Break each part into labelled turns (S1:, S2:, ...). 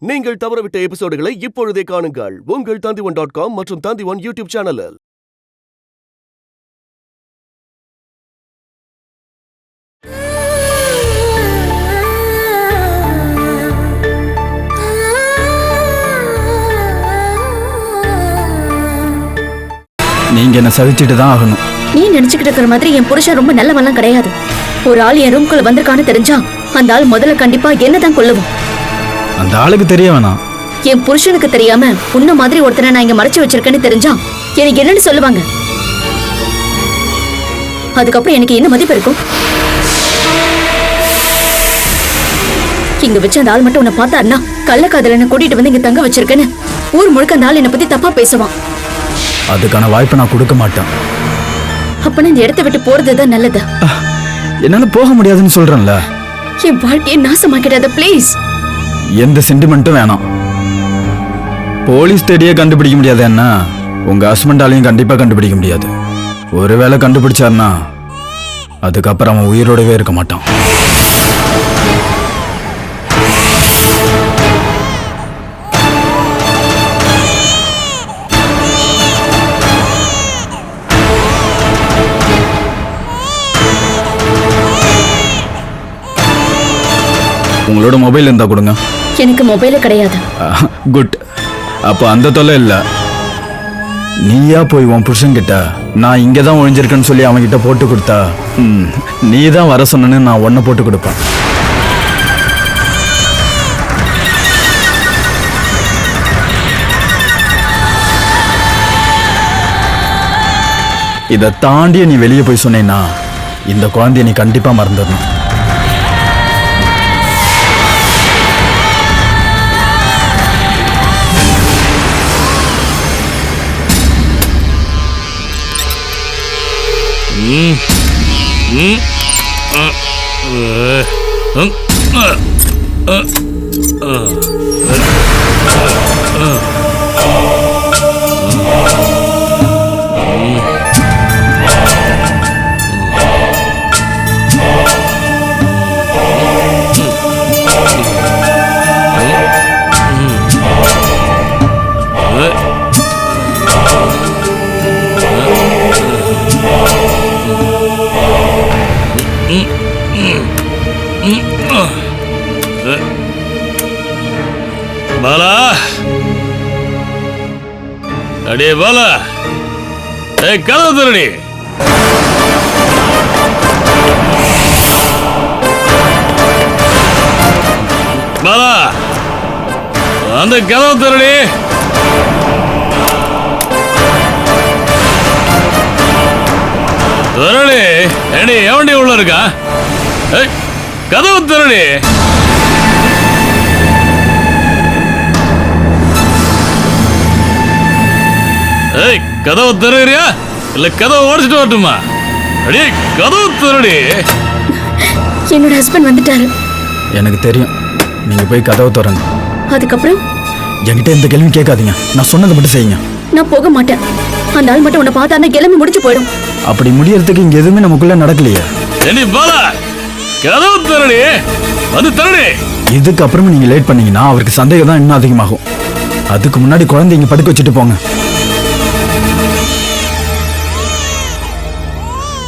S1: நீங்கள் தவறவிட்ட எபிசோடுகளை இப்பொழுதே காணுங்கள் உங்கள் Tandivan.com மற்றும் Tandivan யூடியூப் சேனலில்.
S2: நீங்க என்ன சகிச்சிட்டு தான் ஆகணும்.
S3: நீ நினைச்சுக்கிட்டு இருக்கிற மாதிரி என் புருஷன் ரொம்ப நல்லவெல்லாம் கிடையாது. ஒரு ஆள் என் ரூம்குள்ள வந்திருக்கான்னு தெரிஞ்சா அந்த ஆள் முதல்ல கண்டிப்பா என்னதான் கொல்லுவோம்.
S2: அந்த ஆளுக்கு தெரிய வேணாம்.
S3: என் புருஷனுக்கு தெரியாம உன்ன மாதிரி ஒருத்தனை நான் இங்க மறைச்சு வச்சிருக்கேன்னு தெரிஞ்சா எனக்கு என்னன்னு சொல்லுவாங்க. அதுக்கப்புறம் எனக்கு என்ன மதிப்பு இருக்கும்? இங்க வச்சு அந்த ஆள் மட்டும் உன்னை பார்த்தாருன்னா கள்ளக்காதலனை கூட்டிட்டு வந்து இங்க தங்க வச்சிருக்கேன்னு ஊர் முழுக்க அந்த ஆள் என்னை பத்தி தப்பா பேசுவான்.
S2: அதுக்கான வாய்ப்பை நான் கொடுக்க மாட்டேன்.
S3: அப்ப இந்த இடத்தை விட்டு போறதுதான் நல்லது.
S2: என்னால போக முடியாதுன்னு சொல்றேன்ல.
S3: என் வாழ்க்கையை நாசமாக்கிடாத பிளீஸ்.
S2: எந்த சென்டிமெண்ட்டும் வேணாம். போலீஸ் தேடியே கண்டுபிடிக்க முடியாது என்ன, உங்க ஹஸ்பண்டாலையும் கண்டிப்பா கண்டுபிடிக்க முடியாது. ஒருவேளை கண்டுபிடிச்சாருன்னா அதுக்கப்புறம் அவன் உயிரோடவே இருக்க மாட்டான். உங்களோட மொபைல் இருந்தா கொடுங்க.
S3: எனக்கு மொபைலே கிடையாது.
S2: குட். அப்போ அந்த தொல்லை இல்ல. நீயா போய் உன் புருஷன் கிட்ட நான் இங்கதான் ஒழிஞ்சிருக்கேன்னு சொல்லி அவன் கிட்ட போட்டு கொடுத்தா நீ தான் வர சொன்னு நான் ஒன்ன போட்டு கொடுப்பேன். இதை தாண்டி நீ வெளியே போய் சொன்னேன்னா இந்த குழந்தைய நீ கண்டிப்பா மறந்துடணும்.
S4: பாலா, அடே பாலா, கதவு திறடி. பாலா, அந்த கதவு திறடி. திறடி. ஏடி எவண்டி உள்ள இருக்கா? கதவு திறடி. கதவு திறறியா இல்ல கதவை உடைச்சிட்டு வரட்டுமா? அடே கதவு திறடி.
S3: என்னோட ஹஸ்பண்ட் வந்துட்டாரு.
S2: எனக்கு தெரியும். நீங்க போய் கதவை திறங்க.
S3: அதுக்கப்புறம்
S2: என்கிட்ட எந்த கேள்வியும் கேட்காதீங்க. நான் சொன்னதை மட்டும் செய்யுங்க.
S3: நான் போக மாட்டேன். அந்த ஆள் மட்டும் உன்னை பார்த்தாருன்னா கிளம்பி முடிச்சு போயிடும்.
S2: அப்படி முடியறதுக்கு இங்க எதுவுமே நமக்குள்ள நடக்கலையே.
S4: ஏடி பாலா, கதவு திறடி. வந்து திறடி.
S2: இதுக்கு அப்புறமா நீங்க லேட் பண்ணீங்கன்னா அவருக்கு சந்தேகம் தான் இன்னும் அதிகமாகும். அதுக்கு முன்னாடி குழந்தை இங்க படுக்க வச்சுட்டு போங்க.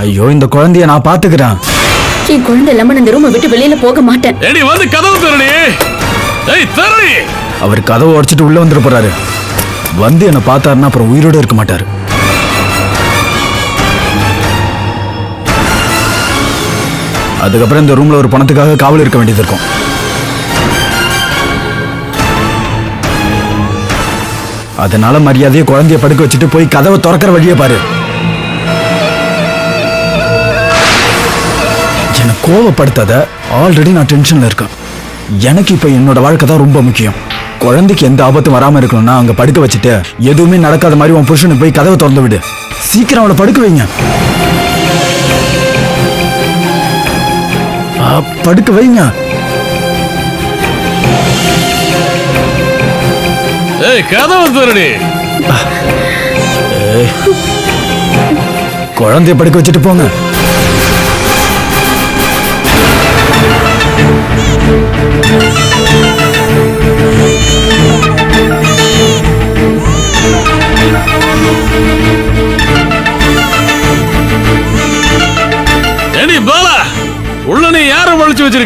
S2: ஐயோ, இந்த குழந்தைய நான் பாத்துக்கிறேன்.
S3: என் குழந்தை இல்லாம இந்த ரூமை விட்டு வெளியில போக மாட்டேன்.
S4: ஏடி வந்து கதவு திறடி. திறடி.
S2: அவர் கதவை உடைச்சிட்டு உள்ள வந்துட போறாரு. வந்து என்ன பார்த்தாருன்னா அப்புறம் உயிரோட இருக்க மாட்டாரு. அதுக்கப்புறம் இந்த ரூம்ல ஒரு பணத்துக்காக காவல் இருக்க வேண்டியது இருக்கும். அதனால மரியாதையை குழந்தைய படுக்க வச்சுட்டு போய் கதவை திறக்கிற வழியே பாரு. என்னை கோவப்படுத்தாத. ஆல்ரெடி நான் டென்ஷன்ல இருக்கேன். எனக்கு இப்ப என்னோட வாழ்க்கை தான் ரொம்ப முக்கியம். குழந்தைக்கு எந்த ஆபத்தும் வராம இருக்கணும்னா அங்க படுக்க வச்சுட்டு எதுவுமே நடக்காத மாதிரி உன் புருஷனுக்கு போய் கதவை திறந்து விடு. சீக்கிரம் அவளை படுக்க வைங்க. படுக்க வைங்க.
S4: கதவை திறடி.
S2: குழந்தைய படுக்க வச்சுட்டு போங்க.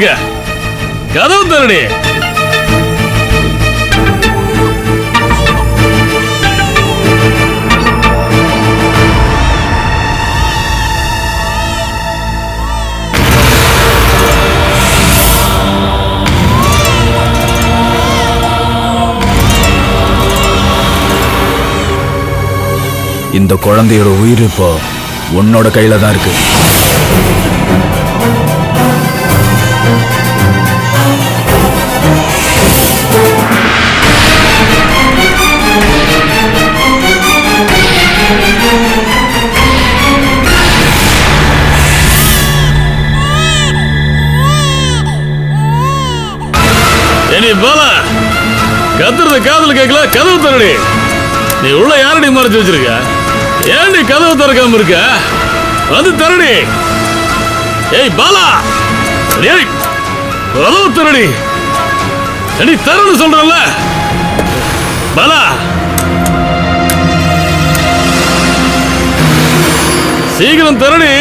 S4: இருக்க? கதவு தரடி.
S2: இந்த குழந்தையோட உயிர் இப்போ உன்னோட கையில தான் இருக்கு.
S4: பாலா, கத்துறது காதல் கேட்கல, கதவு தரடி. நீ உள்ள யாரடி மறைச்சு வச்சிருக்க? ஏன் நீ கதவு திறக்காம இருக்க? வந்து தரடி. ஏய் பாலா, ஏய் கதவு தரடி. நீ தரன்னு சொல்றல பாலா. சீக்கிரம் தரடி.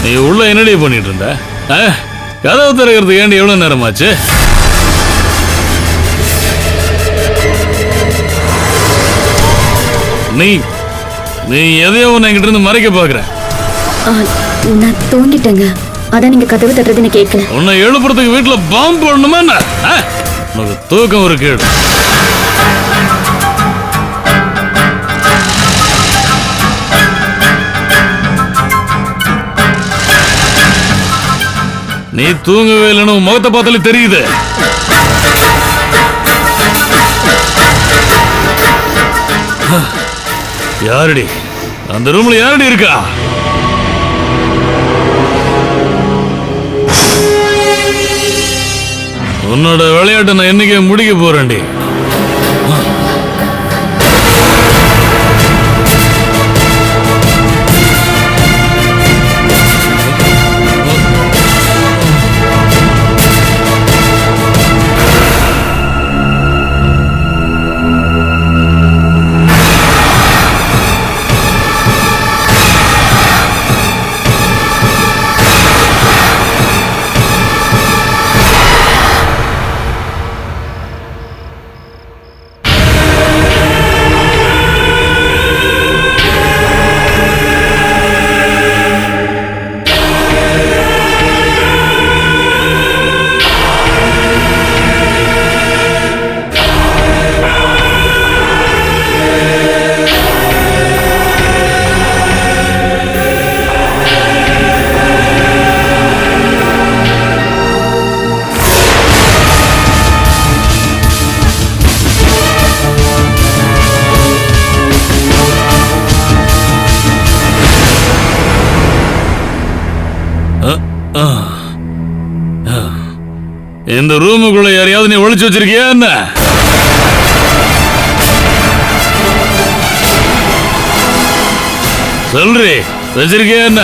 S4: நீ உள்ள என்னடி பண்ணிட்டு இருந்த? கதவு திறக்கிறதுக்கு ஏண்டி எவ்வளவு நேரமாச்சு? நீ நீ எதையோ உன்னை என்கிட்ட இருந்து மறைக்க பாக்குற.
S3: நான் தூங்கிட்டேங்க, அதான் நீங்க கதவு தட்டுறதுன்னு கேட்கல.
S4: உன்னை எழுப்புறதுக்கு வீட்டுல பாம்பு போடணுமா என்ன? உனக்கு தூக்கம் ஒரு கேடு. நீ தூங்கவே இல்லைன்னு முகத்தை பார்த்தாலே தெரியுது. யாரடி அந்த ரூம்ல யாரடி இருக்கா? உன்னோட விளையாட்டை நான் என்னைக்கே முடிக்க போறேன்டி. இந்த ரூமுக்குள்ள யாரையாவது நீ ஒளிச்சு வச்சிருக்கியா என்ன? சொல்றி, வச்சிருக்கியா என்ன?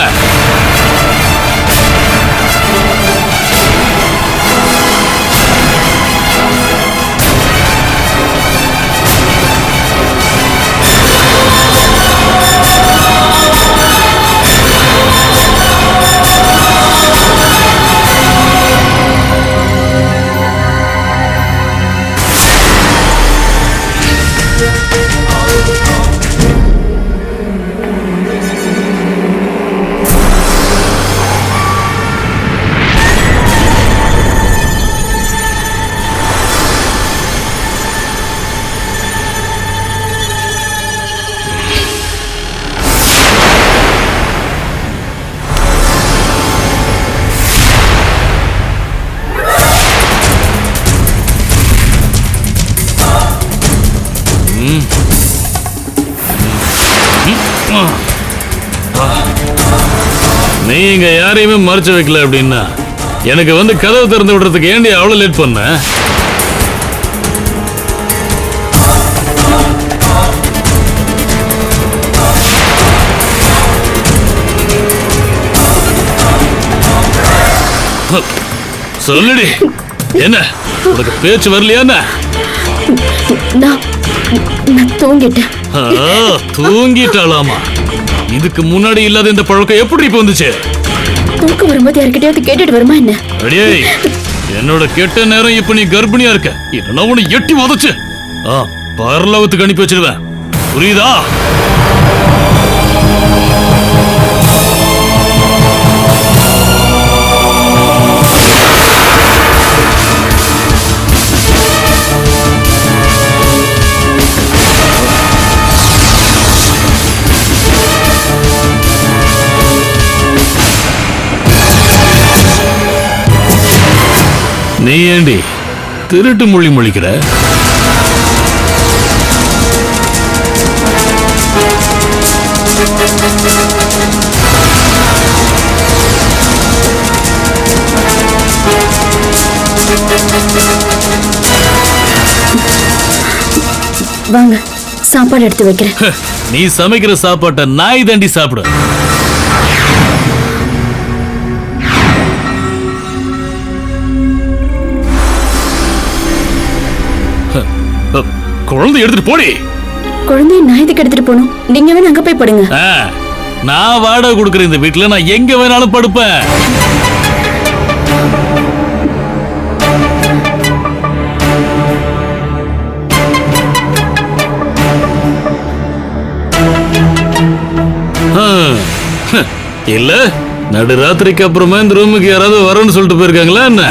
S4: நீ இங்க யாரையுமே மறைச்சு வைக்கல அப்படின்னா எனக்கு வந்து கதவு திறந்து விடுறதுக்கு ஏண்டி அவ்வளவு லேட் பண்ண? சொல்லுடி, என்ன உனக்கு பேச்சு வரலையா?
S3: நான் தூங்கிட்டேன்.
S4: தூங்கிட்டாலாமா? இதுக்கு முன்னாடி இல்லாத இந்த பழக்கம் எப்படி இப்ப வந்துச்சு?
S3: தூக்கம் வரும்போது யார்கிட்டயாவது கேட்டுட்டு வருமா என்ன?
S4: அடியே, என்னோட கெட்ட நேரம் இப்ப நீ கர்ப்பிணியா இருக்க. இல்லைன்னா உன்னை எட்டி உதச்சு பரலோகத்துக்கு அனுப்பி வச்சிருவேன். புரியுதா? நீ ஏண்டி திருட்டு மொழி மொழிக்கிற?
S3: வாங்க, சாப்பாடு எடுத்து வைக்கிறேன்.
S4: நீ சமைக்கிற சாப்பாட்டை நாய் தாண்டி சாப்பிடு. குழந்தை எடுத்துட்டு போடி.
S3: குழந்தைய நான் இதுக்கு எடுத்துட்டு போகணும்? நீங்க வேணா அங்க போய் படுங்க.
S4: நான் வாடகை கொடுக்குற இந்த வீட்டுல நான் எங்க வேணாலும் படுப்பேன். இல்ல நடுராத்திரிக்கு அப்புறமா இந்த ரூமுக்கு யாராவது வரணும்னு சொல்லிட்டு போயிருக்காங்களா என்ன?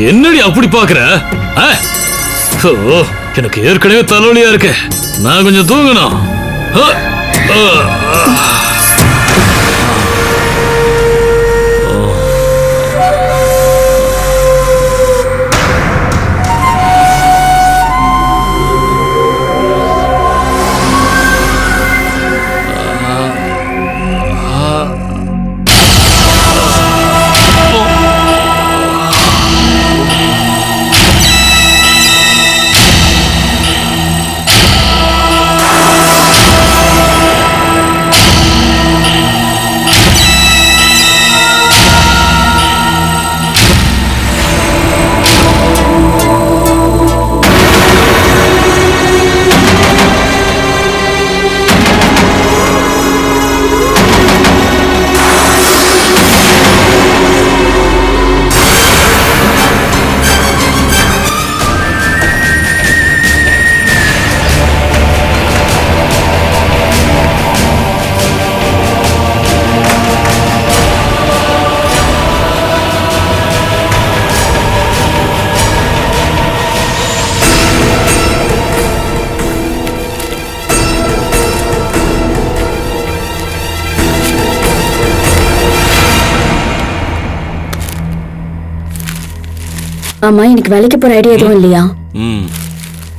S4: என்னடி அப்படி பாக்குற? எனக்கு ஏற்கனவே தலைவலியா இருக்கு. நான் கொஞ்சம் தூங்கணும்.
S3: ஆமா, எனக்கு வேலைக்கு போற ஐடியா எதுவும் இல்லையா?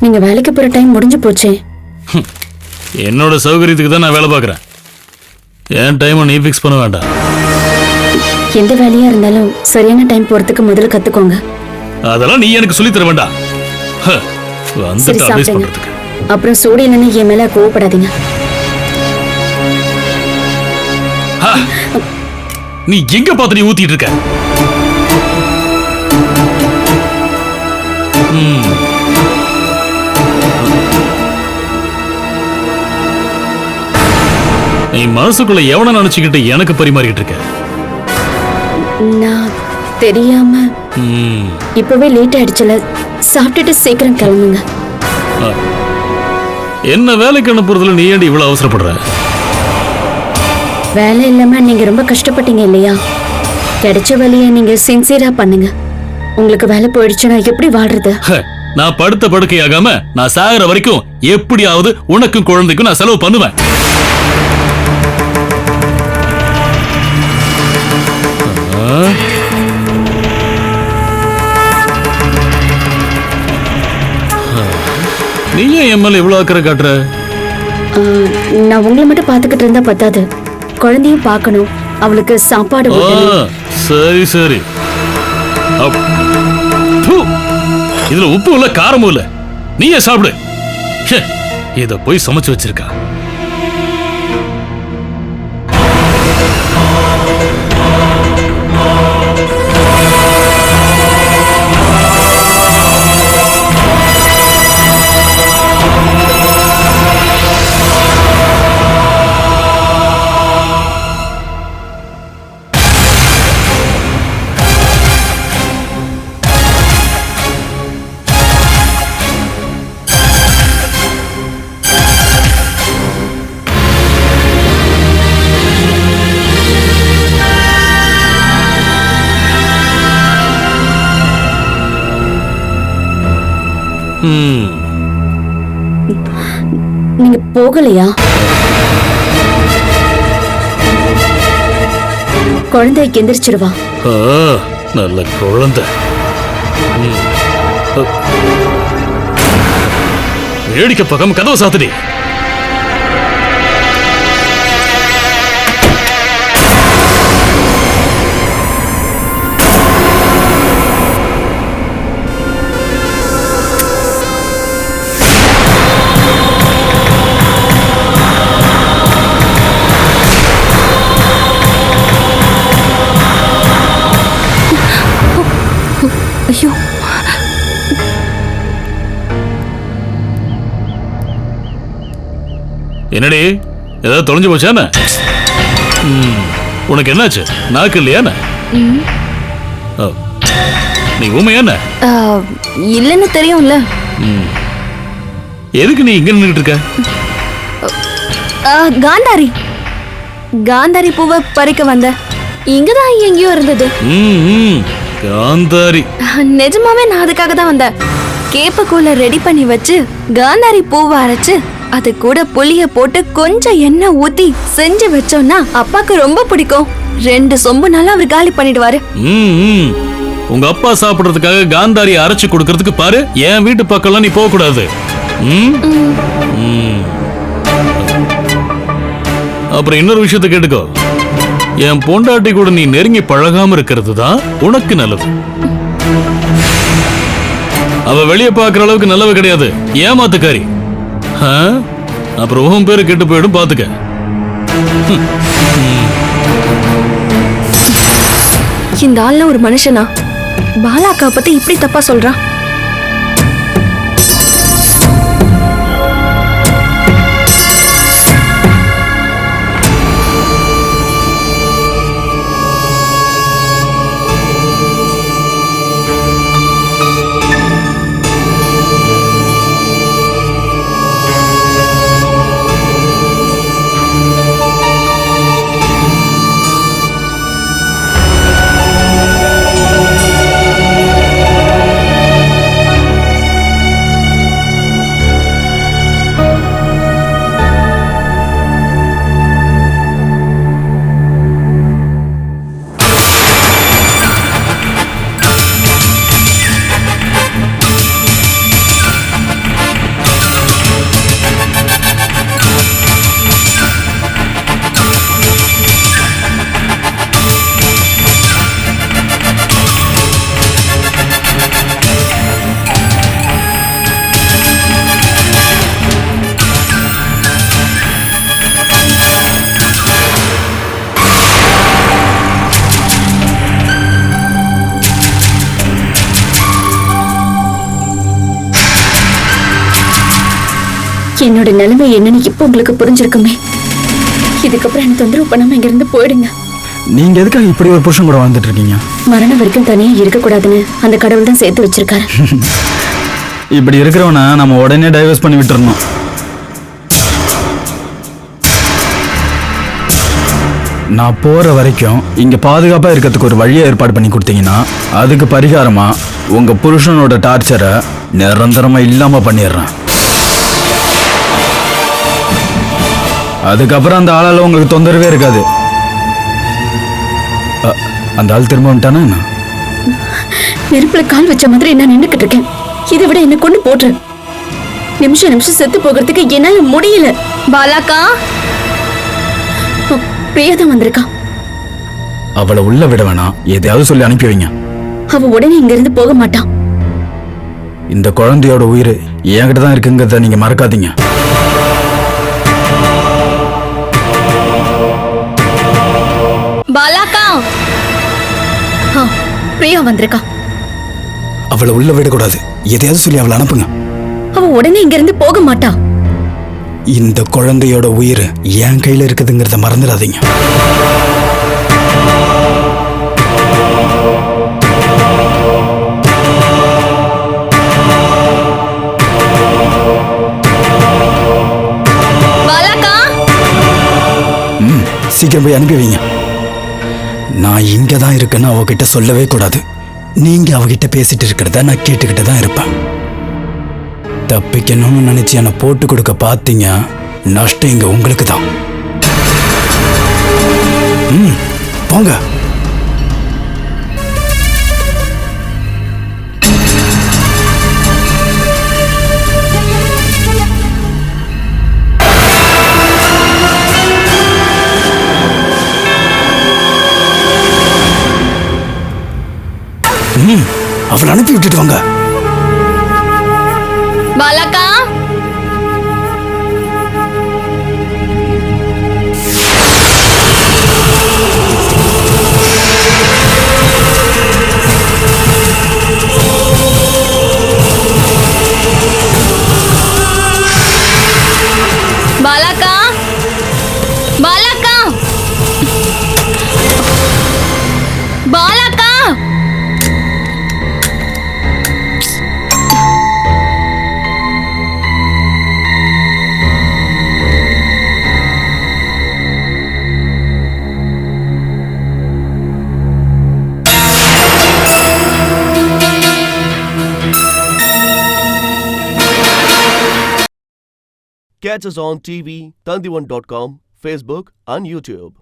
S3: நீங்க வேலைக்கு போற டைம் முடிஞ்சு போச்சே.
S4: என்னோட சௌகரியத்துக்கு தான் நான் வேலை பார்க்கறேன். என் டைமை நீ ஃபிக்ஸ் பண்ண வேண்டாம்.
S3: எந்த வேலையா இருந்தாலும் சரியான டைம் போறதுக்கு முதல்ல கத்துக்கோங்க.
S4: அதெல்லாம் நீ எனக்கு சொல்லி தர வேண்டாம்.
S3: சரி, சாப்பிடுங்க. அப்புறம் சூடு இல்லைன்னு என் மேல கோவப்படாதீங்க.
S4: நீ எங்க பார்த்து நீ ஊத்திட்டு இருக்க? நீ மனசுக்குள்ள எவன நினைச்சுக்கிட்டு எனக்கு பரிமாறிட்டு இருக்க?
S3: நான் தெரியாம. இப்பவே லேட் ஆயிடுச்சுல, சாப்பிட்டுட்டு சீக்கிரம் கிளம்புங்க.
S4: என்ன வேலைக்கு அனுப்புறதுல நீ ஏன் இவ்வளவு அவசரப்படுற?
S3: வேலை இல்லாம நீங்க ரொம்ப கஷ்டப்பட்டீங்க இல்லையா? கிடைச்ச வேலையை நீங்க சின்சியரா பண்ணுங்க. உங்களுக்கு வேலை போயிடுச்சுன்னா எப்படி வாழ்றது?
S4: நான் படுத்த படுக்கையாகாம நான் சாகுற வரைக்கும் எப்படியாவது உனக்கும் குழந்தைக்கும் நான் செலவு பண்ணுவேன். நீ ஏன் என் மேல இவ்வளவு அக்கறை காட்டுற?
S3: நான் உங்களை மட்டும் பாத்துக்கிட்டு இருந்தா பத்தாது, குழந்தையும் பார்க்கணும், அவளுக்கு சாப்பாடு ஊட்டணும்.
S4: சரி சரி. இதுல உப்பு இல்ல காரமும் இல்ல, நீயே சாப்பிடு. இத போய் சமைச்சு வச்சிருக்கா.
S3: நீங்க போகலையா? குழந்தைக்கு எந்திரிச்சிருவா.
S4: நல்ல குழந்தை. வேடிக்கை பக்கம் கதவை சாத்துடி.
S3: ஐயோ,
S4: என்னடி ஏதாவது தொலைஞ்சு போச்சானே? உனக்கு என்னாச்சு? நாக்கு இல்லையா? நீ ஊமையான?
S3: இல்லன்னு தெரியும்ல.
S4: எதுக்கு நீ இங்க நின்னுட்டு இருக்க?
S3: காந்தாரி காந்தாரி பூவை பறிக்க வந்த. இங்கதான் எங்கேயோ இருந்தது.
S4: காந்தாரி?
S3: நிஜமாவே நான் அதுக்காக தான் வந்தேன். கேப்பக்கூல ரெடி பண்ணி வச்சு காந்தாரி பூவை அரைச்சு அது கூட புளிய போட்டு கொஞ்சம் எண்ணெய் ஊத்தி செஞ்சு வச்சோம்னா அப்பாக்கு ரொம்ப பிடிக்கும். 2 சொம்பு நாளா அவர் காலி பண்ணிடுவாரு.
S4: உங்க அப்பா சாப்பிடுறதுக்காக காந்தாரி அரைச்சு கொடுக்கறதுக்கு பாரு, என் வீட்டு பக்கம்லாம் நீ போக கூடாது. அப்புறம் இன்னொரு விஷயத்தை கேட்டுக்கோ, என் பொண்டாட்டி கூட நீ நெருங்கி பழகாம இருக்கிறது தான் உனக்கு நல்லது. அவ வெளியே பாக்குற அளவுக்கு நல்லவ கிடையாது, ஏமாத்துக்காரி. அப்புறம் உன் பேரு கெட்டு போயிடும், பாத்துக்க.
S3: இந்த ஆள்ல ஒரு மனுஷனா? பாலாக்கா பத்தி இப்படி தப்பா சொல்றான். என்னோட நிலைமை என்னன்னு இப்ப உங்களுக்கு புரிஞ்சிருக்குமே. இதுக்கப்புறம் என்ன தொந்தரவு பண்ணாம இங்க இருந்து போயிடுங்க.
S2: நீங்க எதுக்காக இப்படி ஒரு புருஷன் கூட வாழ்ந்துட்டு இருக்கீங்க?
S3: மரணம் வரைக்கும் தனியா இருக்க கூடாதுன்னு அந்த கடவுள் தான் சேர்த்து வச்சிருக்காரு.
S2: இப்படி இருக்கிறவன நம்ம உடனே டைவர்ஸ் பண்ணி விட்டுறணும். நான் போற வரைக்கும் இங்க பாதுகாப்பா இருக்கிறதுக்கு ஒரு வழியை ஏற்பாடு பண்ணி கொடுத்தீங்கன்னா அதுக்கு பரிகாரமா உங்க புருஷனோட டார்ச்சரை நிரந்தரமா இல்லாம பண்ணிடுறேன். அதுக்கப்புறம் அந்த ஆளால உங்களுக்கு தொந்தரவே இருக்காது. அந்த ஆள் திரும்ப வந்துட்டானா என்ன?
S3: நெருப்புல கால் வச்ச மாதிரி நான் நின்னுக்கிட்டு இருக்கேன். இதை விட என்ன கொண்டு போட்டு
S5: நிமிஷம் நிமிஷம் செத்து போகிறதுக்கு என்னால முடியல.
S3: பாலாக்கா,
S5: பிரியா தான் வந்திருக்கா.
S2: அவளை உள்ள விட வேணாம், எதையாவது சொல்லி அனுப்பி வைங்க.
S5: அவ உடனே இங்க இருந்து போக மாட்டான்.
S2: இந்த குழந்தையோட உயிர் என்கிட்ட தான் இருக்குங்கிறத நீங்க மறக்காதீங்க.
S3: பாலாக்கா,
S5: பிரியா வந்திருக்கா.
S2: அவளை உள்ள விடக்கூடாது, எதையாவது சொல்லி அவளை அனுப்புங்க.
S5: அவ உடனே இங்க இருந்து போக மாட்டா.
S2: இந்த குழந்தையோட உயிர் என் கையில இருக்குதுங்கிறத மறந்துடாதீங்க.
S3: பாலாக்கா,
S2: சீக்கிரம் போய் அனுப்பி வைங்க. நான் இங்க தான் இருக்கேன்னு அவகிட்ட சொல்லவே கூடாது. நீங்க அவகிட்ட பேசிட்டு இருக்கிறத நான் கேட்டுக்கிட்டு தான் இருப்பேன். தப்பிக்கணும்னு நினைச்சு என்னை போட்டு கொடுக்க பார்த்தீங்க, நஷ்டம் இங்க உங்களுக்கு தான். போங்க. அவளை அனுப்பி விட்டுட்டு வாங்க.
S3: பாலாக்கா, பாலாக்கா, பாலாக்கா, பாலாக்கா.
S1: Catch us on TV, Tandivan.com, Facebook and YouTube.